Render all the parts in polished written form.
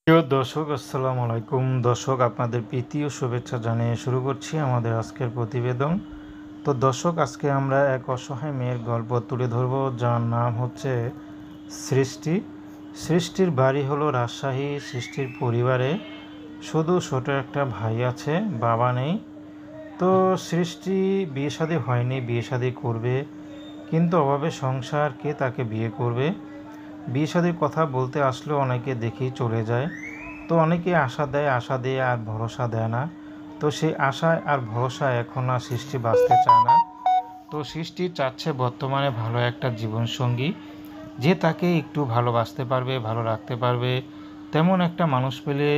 প্রিয় দর্শক, আসসালামু আলাইকুম। দর্শক, আপনাদের প্রীতি ও শুভেচ্ছা জানিয়ে শুরু করছি আমাদের আজকের প্রতিবেদন। তো দর্শক, আজকে আমরা এক অসহায় মেয়ের গল্প তুলে ধরব, যার নাম হচ্ছে সৃষ্টি। সৃষ্টির বাড়ি হলো রাজশাহী। সৃষ্টির পরিবারে শুধু ছোট একটা ভাই আছে, বাবা নেই। তো সৃষ্টি বিয়ে শাদী হয়নি, বিয়ে শাদী করবে, কিন্তু অভাবে সংসার, কে তাকে বিয়ে করবে? বিয়ে শাদীর কথা বলতে আসলেও অনেকে দেখেই চলে যায়। তো অনেকে আশা দেয়, আশা দিয়ে আর ভরসা দেয় না। তো সেই আশায় আর ভরসায় এখন আর সৃষ্টি বাঁচতে চায় না। তো সৃষ্টি চাচ্ছে বর্তমানে ভালো একটা জীবনসঙ্গী, যে তাকে একটু ভালোবাসতে পারবে, ভালো রাখতে পারবে, তেমন একটা মানুষ পেলে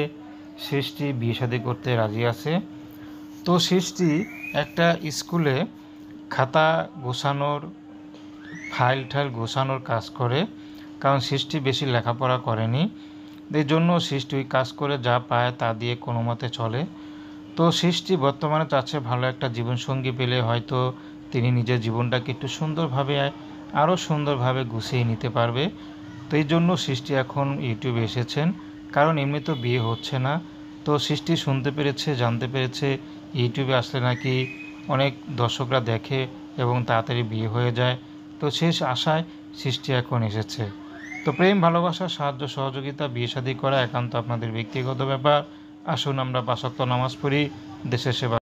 সৃষ্টি বিয়ে শাদী করতে রাজি আছে। তো সৃষ্টি একটা স্কুলে খাতা গোছানোর, ফাইল ঠাইল গোছানোর কাজ করে, কারণ সৃষ্টি বেশি লেখাপড়া করেনি। এই জন্য সৃষ্টি ওই কাজ করে যা পায় তা দিয়ে কোনো মতে চলে। তো সৃষ্টি বর্তমানে চাচ্ছে ভালো একটা জীবনসঙ্গী পেলে হয়তো তিনি নিজের জীবনটাকে একটু সুন্দরভাবে, আরও সুন্দরভাবে গুছিয়ে নিতে পারবে। তো এই জন্য সৃষ্টি এখন ইউটিউবে এসেছেন, কারণ এমনি তো বিয়ে হচ্ছে না। তো সৃষ্টি শুনতে পেরেছে, জানতে পেরেছে ইউটিউবে আসলে নাকি অনেক দর্শকরা দেখে এবং তাড়াতাড়ি বিয়ে হয়ে যায়। তো শেষ আশায় সৃষ্টি এখন এসেছে। তো প্রেম, ভালোবাসা, সাহায্য, সহযোগিতা, বিয়ে শাদী করা একান্ত আপনাদের ব্যক্তিগত ব্যাপার। আসুন আমরা ৫ ওয়াক্ত নামাজ পড়ি, দেশের সেবা